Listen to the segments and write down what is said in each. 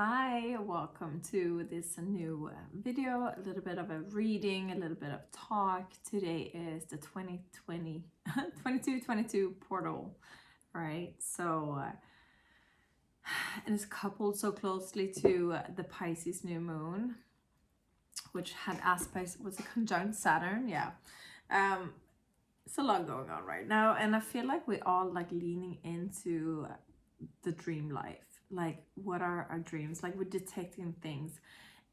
Hi, welcome to this new video, a little bit of a reading, a little bit of talk. Today is the 2020, 22 portal, right? So, and it's coupled so closely to the Pisces new moon, which had aspects, was a conjunct Saturn, yeah. It's a lot going on right now, and I feel like we're all like leaning into the dream life. Like, what are our dreams? Like, we're detecting things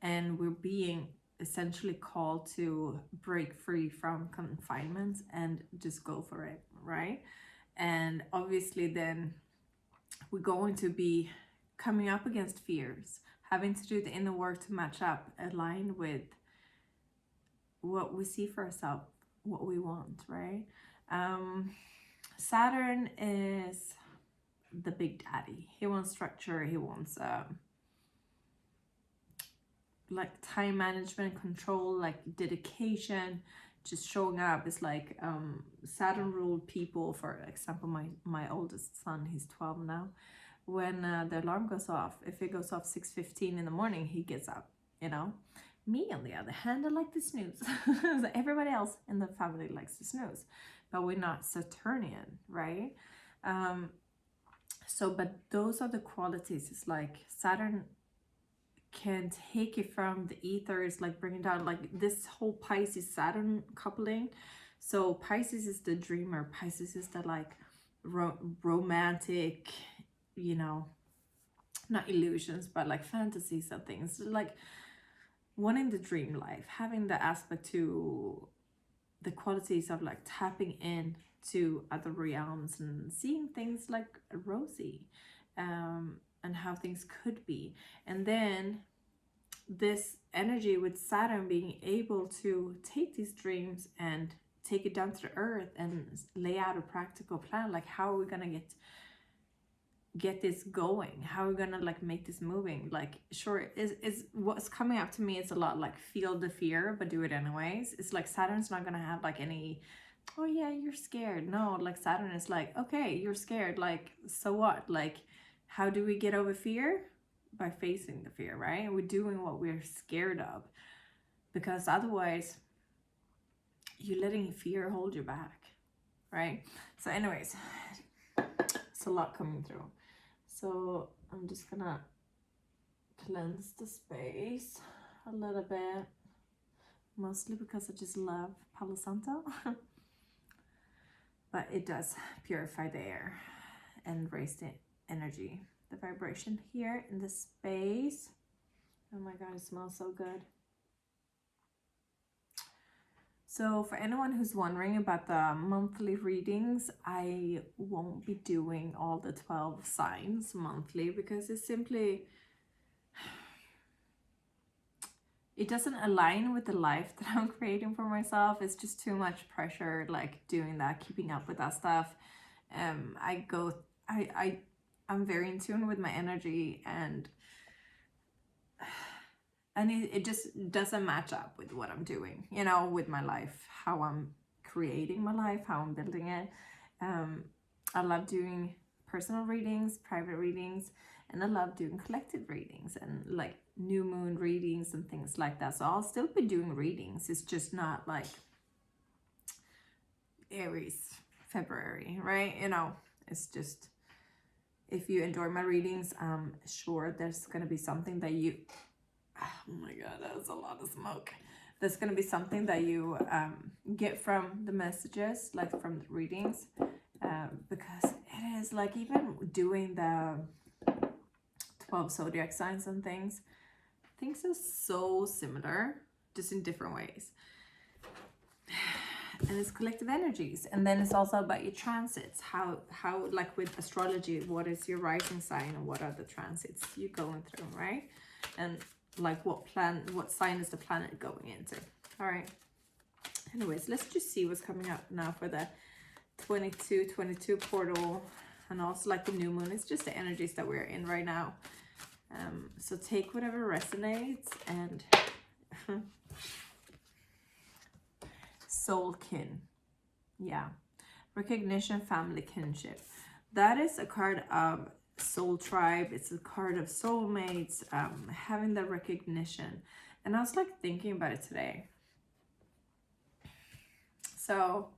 and we're being essentially called to break free from confinement and just go for it, right? And obviously then we're going to be coming up against fears, having to do the inner work to match up, align with what we see for ourselves, what we want, right? Saturn is the big daddy. He wants structure. He wants like time management, control, like dedication, just showing up. It's like Saturn ruled people. For example, my oldest son, he's 12 now. When the alarm goes off, if it goes off 6:15 in the morning, he gets up, you know. Me, on the other hand, I like to snooze. So everybody else in the family likes to snooze, but we're not Saturnian, right? But those are the qualities. It's like Saturn can take it from the ethers, like bring it down, like this whole Pisces Saturn coupling. So Pisces is the dreamer. Pisces is the like romantic, you know, not illusions, but like fantasies and things, like wanting the dream life, having the aspect to the qualities of like tapping in to other realms and seeing things like rosy, and how things could be. And then this energy with Saturn being able to take these dreams and take it down to the earth and lay out a practical plan, like how are we gonna get this going, how are we gonna like make this moving. Like, sure, is what's coming up to me is a lot like feel the fear but do it anyways. It's like Saturn's not gonna have like any, oh yeah, you're scared. No, like Saturn is like, okay, you're scared, like, so what? Like, how do we get over fear? By facing the fear, right? We're doing what we're scared of, because otherwise you're letting fear hold you back, right? So anyways, it's a lot coming through. So I'm just gonna cleanse the space a little bit, mostly because I just love Palo Santo. But it does purify the air and raise the energy, the vibration here in the space. Oh my god, it smells so good. So for anyone who's wondering about the monthly readings, I won't be doing all the 12 signs monthly because it's simply, it doesn't align with the life that I'm creating for myself. It's just too much pressure, like doing that, keeping up with that stuff. I'm very in tune with my energy, and it just doesn't match up with what I'm doing, you know, with my life, how I'm creating my life, how I'm building it. I love doing personal readings, private readings, and I love doing collective readings and like new moon readings and things like that. So I'll still be doing readings. It's just not like Aries, February, right? You know, it's just, if you enjoy my readings, I'm sure there's going to be something that you, oh my god, that's a lot of smoke. There's going to be something that you get from the messages, like from the readings, because it is like, even doing the 12 zodiac signs and things are so similar, just in different ways. And it's collective energies. And then it's also about your transits, how like with astrology, what is your rising sign and what are the transits you're going through, right? And like what sign is the planet going into. All right, anyways, let's just see what's coming up now for the 22 portal, and also like the new moon. It's just the energies that we're in right now. So take whatever resonates. And soul kin, yeah, recognition, family, kinship. That is a card of soul tribe. It's a card of soulmates, having that recognition. And I was like thinking about it today. So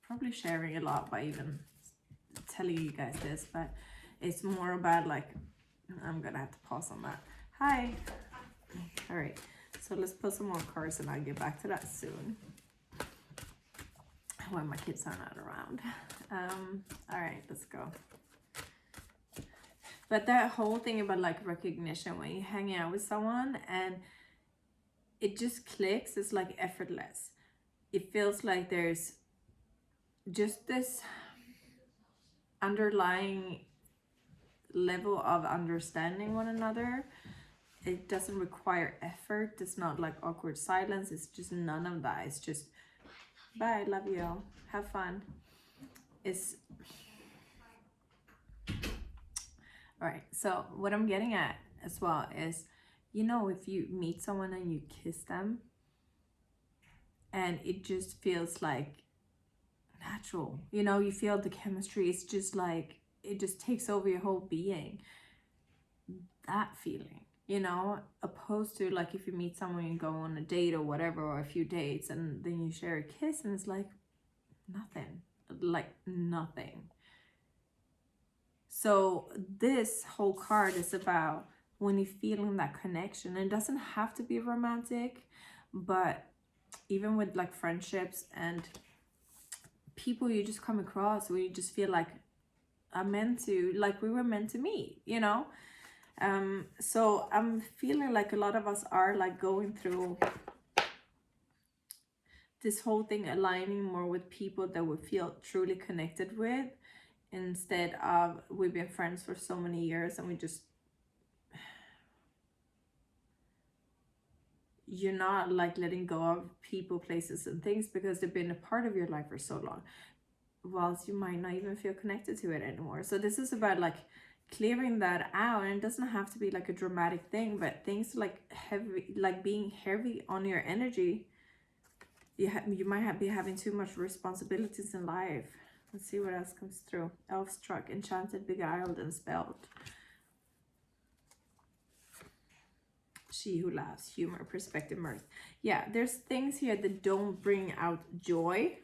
probably sharing a lot by even telling you guys this, but it's more about like, I'm gonna have to pause on that. Hi. All right, so let's put some more cards and I'll get back to that soon when my kids are not around. All right, let's go. But that whole thing about like recognition, when you hang out with someone and it just clicks, it's like effortless. It feels like there's just this underlying level of understanding one another. It doesn't require effort. It's not like awkward silence. It's just none of that. It's just, bye, love you all, have fun. It's all right. So what I'm getting at as well is, you know, if you meet someone and you kiss them and it just feels like natural, you know, you feel the chemistry, it's just like it just takes over your whole being. That feeling, you know, opposed to like if you meet someone, you go on a date or whatever, or a few dates, and then you share a kiss and it's like nothing, like nothing. So this whole card is about when you're feeling that connection. It doesn't have to be romantic, but even with like friendships and people you just come across where you just feel like we were meant to meet, you know? So I'm feeling like a lot of us are like going through this whole thing, aligning more with people that we feel truly connected with, instead of we've been friends for so many years and we just, you're not like letting go of people, places and things because they've been a part of your life for so long, whilst you might not even feel connected to it anymore. So this is about like clearing that out, and it doesn't have to be like a dramatic thing, but things like heavy, like being heavy on your energy. You might be having too much responsibilities in life. Let's see what else comes through. Elf struck, enchanted, beguiled, and spelled. She who laughs, humor, perspective, mirth. Yeah, there's things here that don't bring out joy.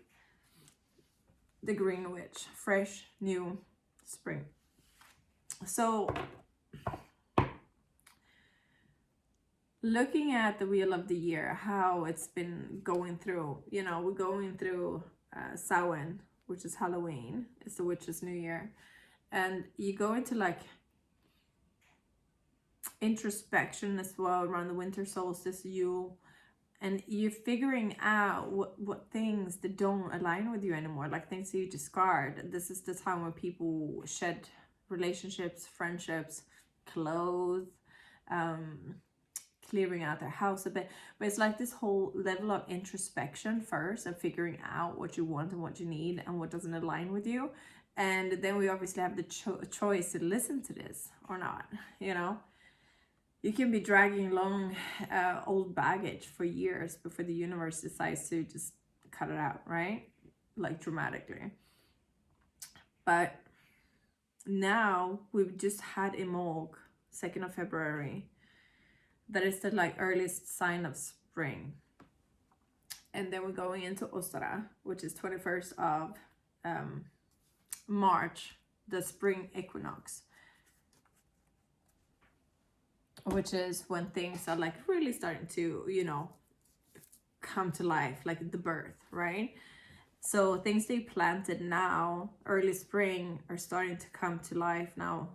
The Green Witch, fresh, new, spring. So looking at the Wheel of the Year, how it's been going through, you know, we're going through Samhain, which is Halloween. It's the witch's new year. And you go into like introspection as well around the winter solstice, Yule, and you're figuring out what things that don't align with you anymore, like things that you discard. This is the time where people shed relationships, friendships, clothes, clearing out their house a bit. But it's like this whole level of introspection first, and figuring out what you want and what you need and what doesn't align with you. And then we obviously have the choice to listen to this or not, you know. You can be dragging along old baggage for years before the universe decides to just cut it out, right? Like dramatically. But now we've just had Imog, 2nd of February. That is the like earliest sign of spring. And then we're going into Ostara, which is 21st of March, the spring equinox, which is when things are like really starting to, you know, come to life, like the birth, right? So things they planted now, early spring, are starting to come to life now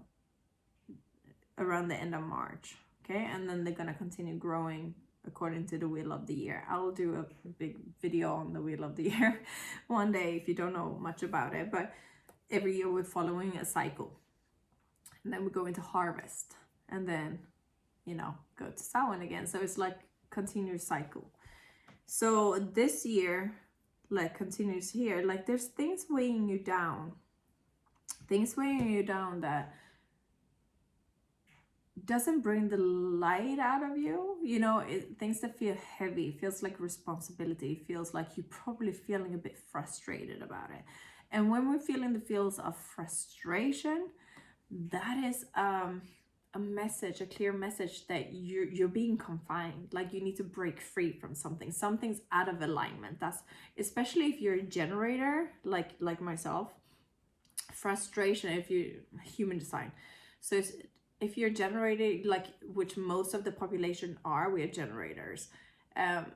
around the end of March, okay? And then they're gonna continue growing according to the Wheel of the Year. I'll do a big video on the Wheel of the Year one day if you don't know much about it, but every year we're following a cycle. And then we go into harvest, and then, you know, go to Samhain again. So it's like continuous cycle. So this year, like continues here, like there's things weighing you down. Things weighing you down that doesn't bring the light out of you, you know, things that feel heavy, feels like responsibility, feels like you're probably feeling a bit frustrated about it. And when we're feeling the feels of frustration, that is a message, a clear message that you're being confined, like you need to break free from something. Something's out of alignment. That's especially if you're a generator, like myself. Frustration, if you human design. So if you're generating, like, which most of the population are, we are generators. When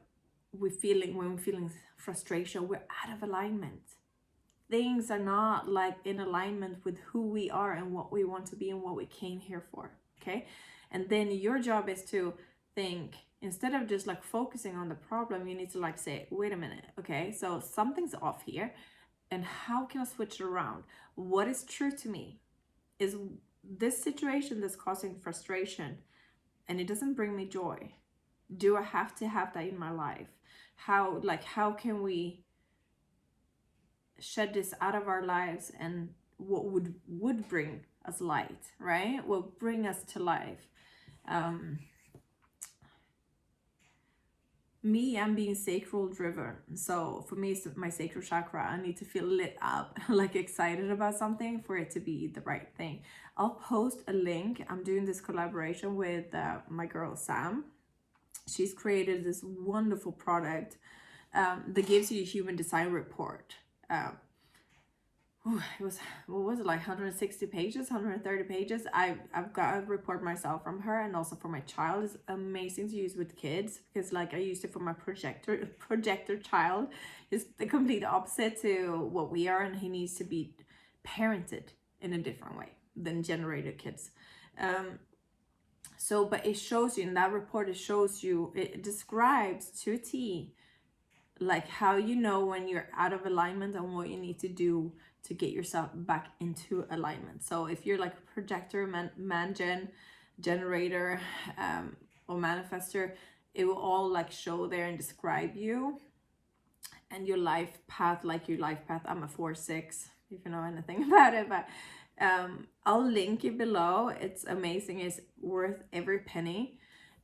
we're feeling frustration, we're out of alignment. Things are not like in alignment with who we are and what we want to be and what we came here for. Okay. And then your job is to think, instead of just like focusing on the problem, you need to like say, wait a minute, okay, so something's off here, and how can I switch it around? What is true to me? Is this situation that's causing frustration and it doesn't bring me joy? Do I have to have that in my life? How can we shed this out of our lives, and what would bring us light, right? What bring us to life? I'm being sacral driven. So for me, it's my sacral chakra. I need to feel lit up, like excited about something for it to be the right thing. I'll post a link. I'm doing this collaboration with my girl Sam. She's created this wonderful product that gives you a human design report. It was, what was it, like 160 pages, 130 pages. I've got a report myself from her, and also for my child. It's amazing to use with kids, because like I used it for my projector child. He's the complete opposite to what we are, and he needs to be parented in a different way than generated kids. So but it shows you in that report, it describes to a T, like how you know when you're out of alignment and what you need to do to get yourself back into alignment. So if you're like a projector, generator, or manifester, it will all like show there and describe you and your life path. Like your life path, I'm a 4-6, if you know anything about it, but I'll link it below. It's amazing. It's worth every penny.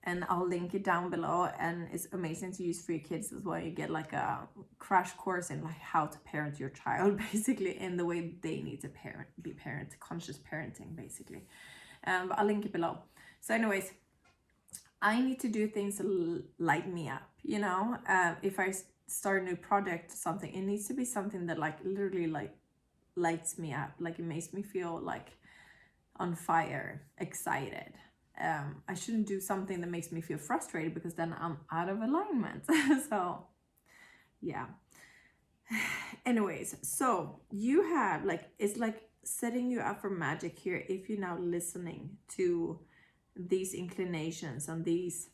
And I'll link it down below, and it's amazing to use for your kids as well. You get like a crash course in like how to parent your child, basically, in the way they need to be conscious parenting, basically. But I'll link it below. So anyways, I need to do things to light me up, you know. If I start a new project, something, it needs to be something that like literally like lights me up, like it makes me feel like on fire, excited. I shouldn't do something that makes me feel frustrated, because then I'm out of alignment. So yeah. Anyways, so you have like, it's like setting you up for magic here if you're now listening to these inclinations and these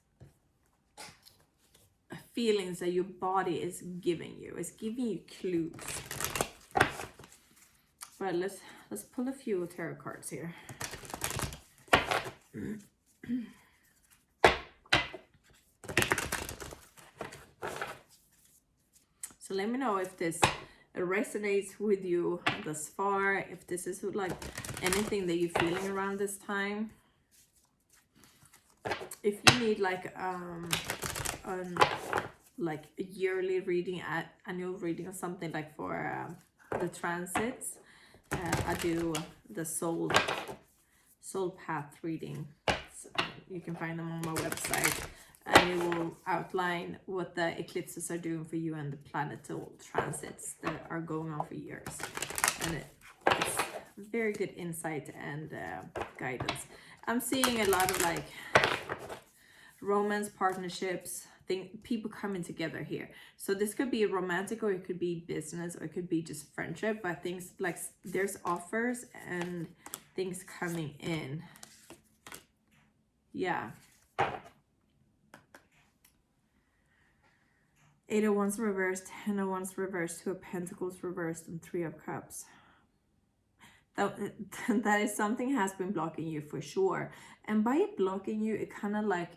feelings that your body is giving you. It's giving you clues. But let's pull a few tarot cards here. So let me know if this resonates with you thus far, if this is like anything that you're feeling around this time. If you need like like a yearly reading, annual reading or something, like for the transits, I do the soul path reading. So you can find them on my website, and it will outline what the eclipses are doing for you and the planetary transits that are going on for years. And it's very good insight and guidance. I'm seeing a lot of like romance, partnerships, people coming together here. So this could be romantic, or it could be business, or it could be just friendship, but things like there's offers and things coming in. Yeah. 8 of Wands reversed, 10 of Wands reversed, 2 of Pentacles reversed, and 3 of Cups. That is something has been blocking you for sure. And by it blocking you, it kind of like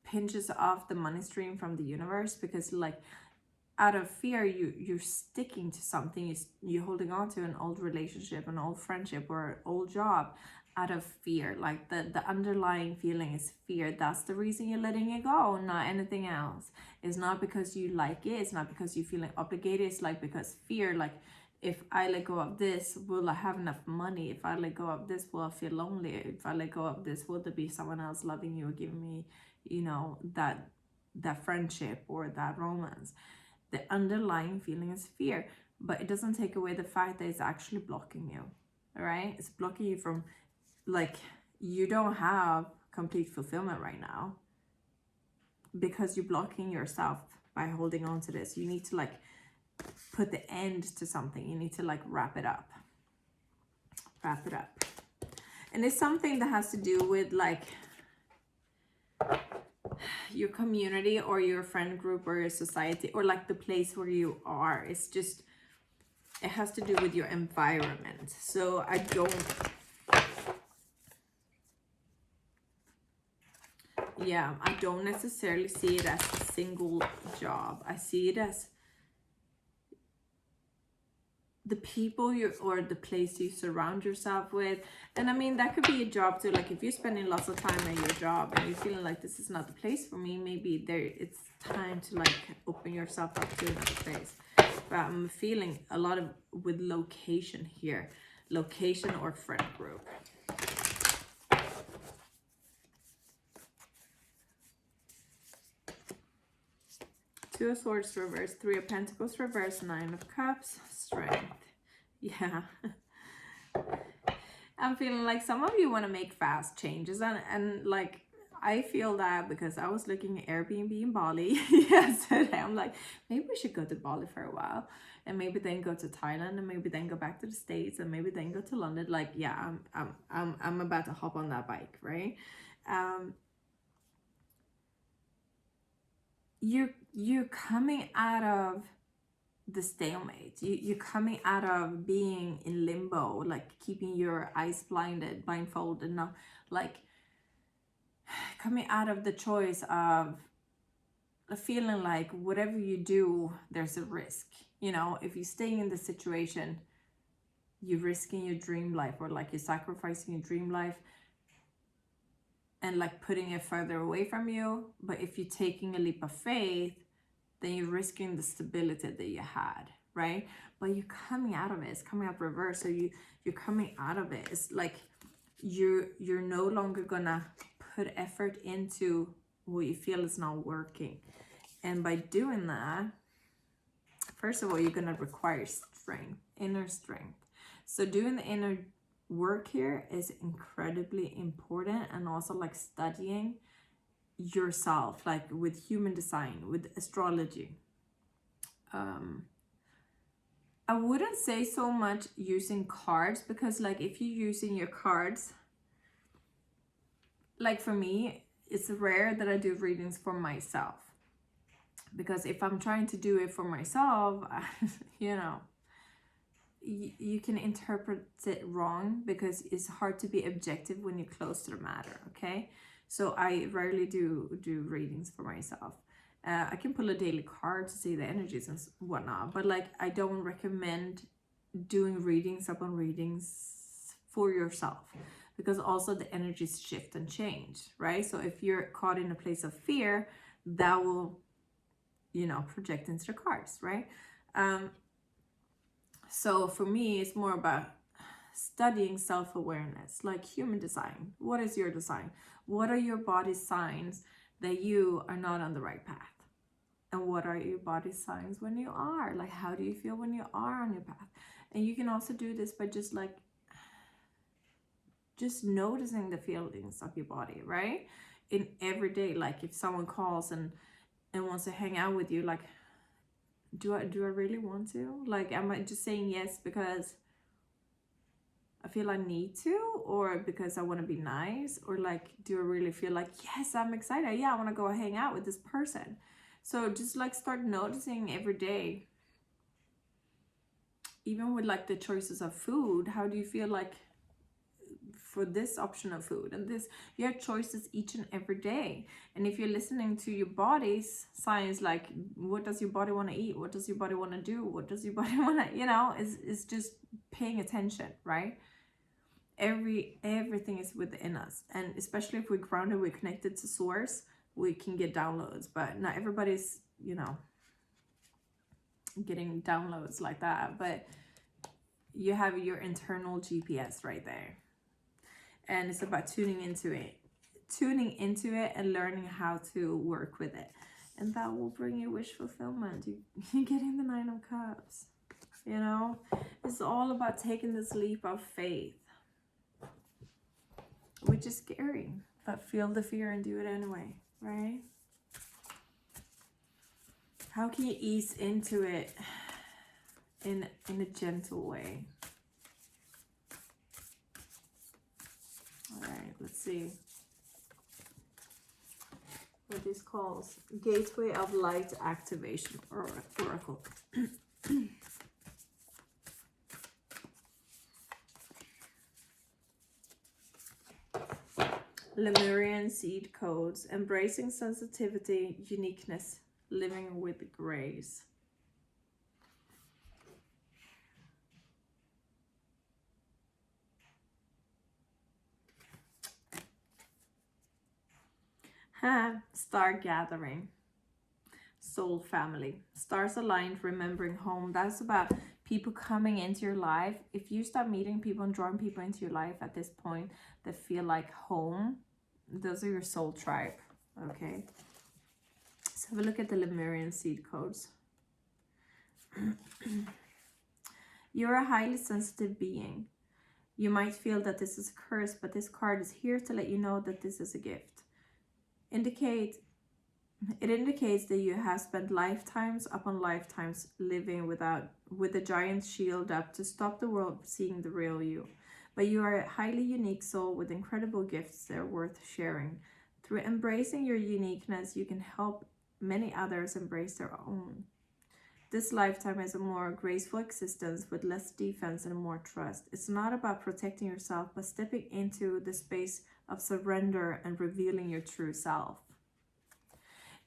pinches off the money stream from the universe, because like out of fear, you're sticking to something. You're holding on to an old relationship, an old friendship, or an old job out of fear. Like the underlying feeling is fear. That's the reason you're letting it go, not anything else. It's not because you like it. It's not because you're feeling obligated. It's like because fear, like if I let go of this, will I have enough money? If I let go of this, will I feel lonely? If I let go of this, will there be someone else loving you or giving me, you know, that friendship or that romance? The underlying feeling is fear, but it doesn't take away the fact that it's actually blocking you. All right, it's blocking you from, like, you don't have complete fulfillment right now because you're blocking yourself by holding on to this. You need to like put the end to something. You need to like wrap it up. And it's something that has to do with like your community or your friend group or your society or like the place where you are. It's just, it has to do with your environment. So I don't necessarily see it as a single job. I see it as the people or the place you surround yourself with. And I mean, that could be a job too. Like if you're spending lots of time at your job and you're feeling like this is not the place for me, maybe it's time to like open yourself up to another place. But I'm feeling a lot of with location here, location or friend group. Two of Swords reverse, Three of Pentacles reverse, Nine of Cups, Strength. Yeah. I'm feeling like some of you want to make fast changes, and like I feel that because I was looking at Airbnb in Bali yesterday. I'm like, maybe we should go to Bali for a while, and maybe then go to Thailand, and maybe then go back to the States, and maybe then go to London. Like, yeah, I'm about to hop on that bike, right? You're coming out of the stalemate. You're coming out of being in limbo, like keeping your eyes blindfolded, not like coming out of the choice of feeling like whatever you do, there's a risk. You know, if you stay in the situation, you're risking your dream life, or like you're sacrificing your dream life and like putting it further away from you. But if you're taking a leap of faith, then you're risking the stability that you had, right? But you're coming out of it. It's coming up reverse. So you're coming out of it. It's like you're no longer gonna put effort into what you feel is not working. And by doing that, first of all, you're gonna require strength, inner strength. So doing the inner work here is incredibly important, and also like studying yourself, like with human design, with astrology. I wouldn't say so much using cards, because like if you're using your cards, like for me, it's rare that I do readings for myself, because if I'm trying to do it for myself, you know, you can interpret it wrong, because it's hard to be objective when you're close to the matter. Okay, so I rarely do readings for myself. I can pull a daily card to see the energies and whatnot, but like I don't recommend doing readings upon readings for yourself, because also the energies shift and change, right? So if you're caught in a place of fear, that will, you know, project into the cards, right? So for me, it's more about studying self-awareness, like human design. What is your design? What are your body signs that you are not on the right path? And what are your body signs when you are? Like, how do you feel when you are on your path? And you can also do this by just noticing the feelings of your body, right? In every day, like if someone calls and wants to hang out with you, like, do I really want to? Like, am I just saying yes because I feel I need to, or because I want to be nice? Or like, do I really feel like, yes, I'm excited, yeah, I want to go hang out with this person? So just like start noticing every day, even with like the choices of food. How do you feel like for this option of food and this? You have choices each and every day. And if you're listening to your body's signs, like what does your body want to eat, what does your body want to do, what does your body want to, you know, is just paying attention, right? Everything is within us, and especially if we're grounded, we're connected to source, we can get downloads. But not everybody's, you know, getting downloads like that. But you have your internal GPS right there. And it's about tuning into it and learning how to work with it. And that will bring you wish fulfillment. You're getting the 9 of Cups. You know, it's all about taking this leap of faith, which is scary, but feel the fear and do it anyway, right? How can you ease into it in a gentle way? All right, let's see what this calls. Gateway of Light Activation Oracle. Lemurian seed codes, embracing sensitivity, uniqueness, living with grace. Star gathering, soul family, stars aligned, remembering home. That's about people coming into your life. If you start meeting people and drawing people into your life at this point that feel like home, those are your soul tribe. Okay, so have a look at the Lemurian seed codes. You're a highly sensitive being. You might feel that this is a curse, but this card is here to let you know that this is a gift. It indicates that you have spent lifetimes upon lifetimes living with a giant shield up to stop the world from seeing the real you. But you are a highly unique soul with incredible gifts that are worth sharing. Through embracing your uniqueness, you can help many others embrace their own. This lifetime is a more graceful existence with less defense and more trust. It's not about protecting yourself, but stepping into the space of surrender and revealing your true self.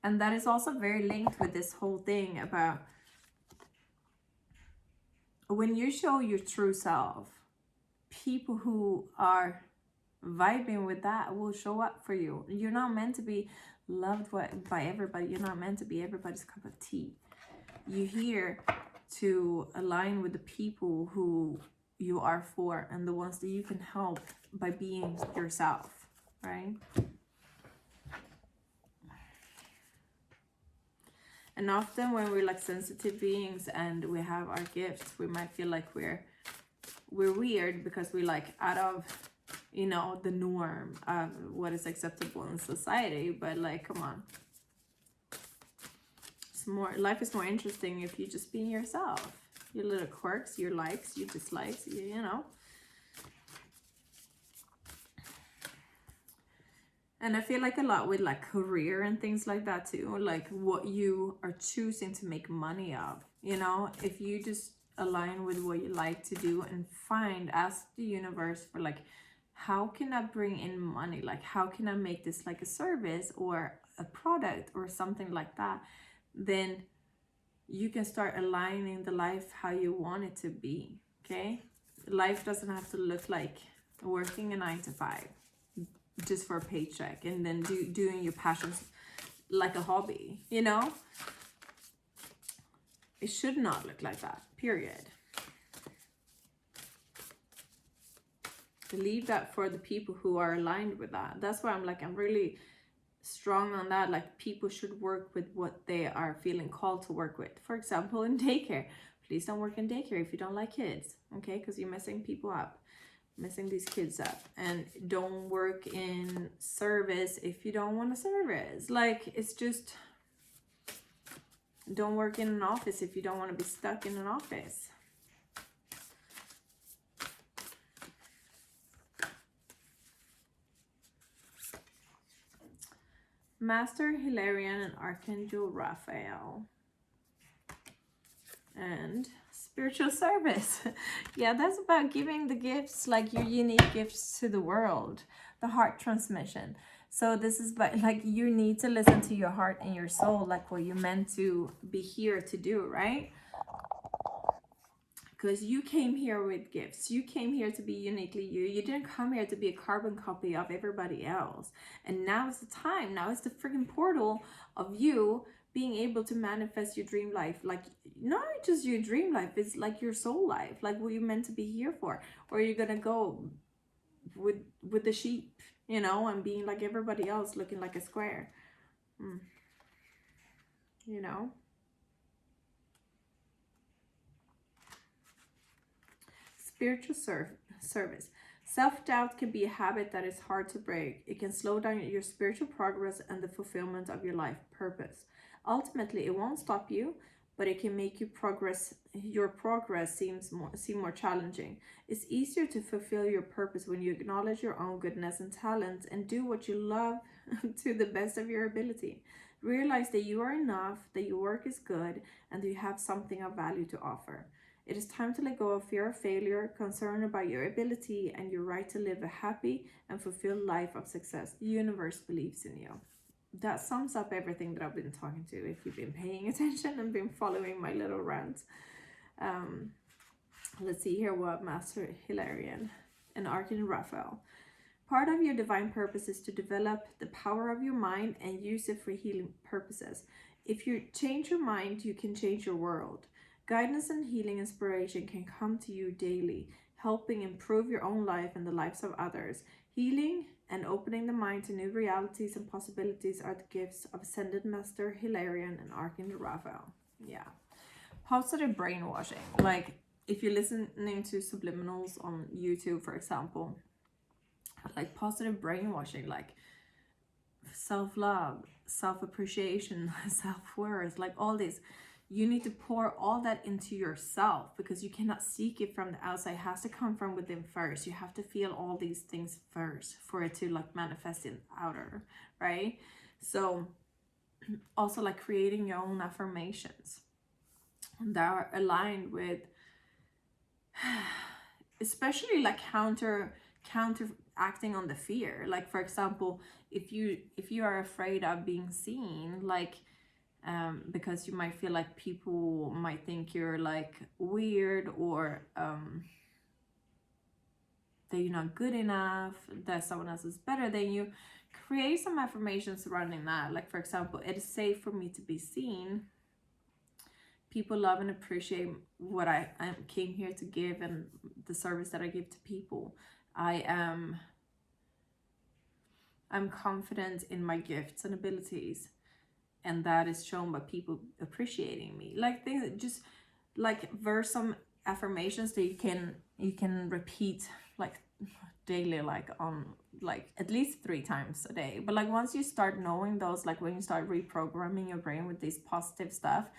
And that is also very linked with this whole thing about when you show your true self, people who are vibing with that will show up for you. You're not meant to be loved by everybody. You're not meant to be everybody's cup of tea. You're here to align with the people who you are for and the ones that you can help by being yourself, right? And often when we're like sensitive beings and we have our gifts, we might feel like we're weird because we're like out of, you know, the norm of what is acceptable in society. But like, come on. Life is more interesting if you just be yourself. Your little quirks, your likes, your dislikes, you know. And I feel like a lot with like career and things like that too, like what you are choosing to make money of, you know, if you just align with what you like to do and ask the universe for like, how can I bring in money? Like, how can I make this like a service or a product or something like that? Then you can start aligning the life how you want it to be, okay? Life doesn't have to look like working a 9 to 5 just for a paycheck and then doing your passions like a hobby, you know? It should not look like that, period. Leave that for the people who are aligned with that. That's why I'm really strong on that. Like, people should work with what they are feeling called to work with. For example, in daycare, please don't work in daycare if you don't like kids, okay? Because you're messing people up, messing these kids up. And don't work in service if you don't want a service. Like, it's just, don't work in an office if you don't want to be stuck in an office. Master Hilarion and Archangel Raphael. And spiritual service. Yeah, that's about giving the gifts, like your unique gifts to the world. The heart transmission. So this is about, like, you need to listen to your heart and your soul, like what you're meant to be here to do, right? Because you came here with gifts. You came here to be uniquely you. You didn't come here to be a carbon copy of everybody else. And now is the time. Now is the freaking portal of you being able to manifest your dream life, like not just your dream life, it's like your soul life, like what you're meant to be here for. Or you're gonna go with the sheep, you know, and being like everybody else, looking like a square. You know, spiritual service. Self-doubt can be a habit that is hard to break. It can slow down your spiritual progress and the fulfillment of your life purpose. Ultimately, it won't stop you, but it can make your progress seem more challenging. It's easier to fulfill your purpose when you acknowledge your own goodness and talents and do what you love to the best of your ability. Realize that you are enough, that your work is good, and that you have something of value to offer. It is time to let go of fear of failure, concern about your ability, and your right to live a happy and fulfilled life of success. The universe believes in you. That sums up everything that I've been talking to, if you've been paying attention and been following my little rants. Let's see here what Master Hilarion and Archangel Raphael. Part of your divine purpose is to develop the power of your mind and use it for healing purposes. If you change your mind, you can change your world. Guidance and healing inspiration can come to you daily, helping improve your own life and the lives of others. Healing and opening the mind to new realities and possibilities are the gifts of Ascended Master Hilarion and Archangel Raphael. Yeah. Positive brainwashing. Like, if you're listening to subliminals on YouTube, for example, like positive brainwashing, like self-love, self-appreciation, self-worth, like all this. You need to pour all that into yourself, because you cannot seek it from the outside. It has to come from within first. You have to feel all these things first for it to like manifest in outer, right? So also like creating your own affirmations that are aligned with especially like counteracting on the fear. Like, for example, if you are afraid of being seen, like because you might feel like people might think you're like weird, or that you're not good enough, that someone else is better than you, create some affirmations surrounding that. Like, for example, it is safe for me to be seen. People love and appreciate what I came here to give and the service that I give to people. I'm confident in my gifts and abilities, and that is shown by people appreciating me. Like, things, just like verse some affirmations that you can repeat like daily, like on like at least 3 times a day. But like once you start knowing those, like when you start reprogramming your brain with this positive stuff,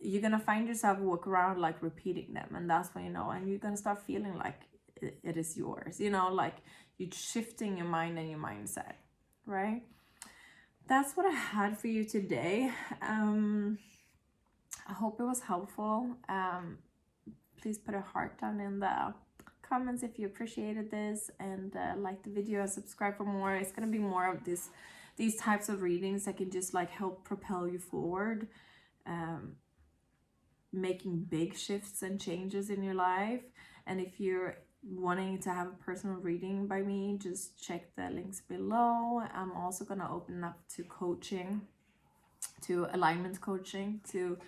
you're gonna find yourself walk around like repeating them, and that's when you know, and you're gonna start feeling like it is yours, you know, like you're shifting your mind and your mindset, right? That's what I had for you today. I hope it was helpful. Please put a heart down in the comments if you appreciated this, and like the video and subscribe for more. It's gonna be more of these types of readings that can just like help propel you forward, making big shifts and changes in your life. And if you're wanting to have a personal reading by me, just check the links below. I'm also going to open up to coaching, to alignment coaching, to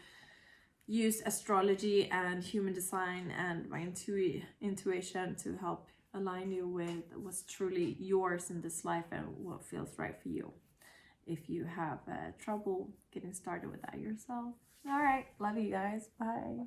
use astrology and human design and my intuition to help align you with what's truly yours in this life and what feels right for you, if you have trouble getting started with that yourself. All right, love you guys. Bye.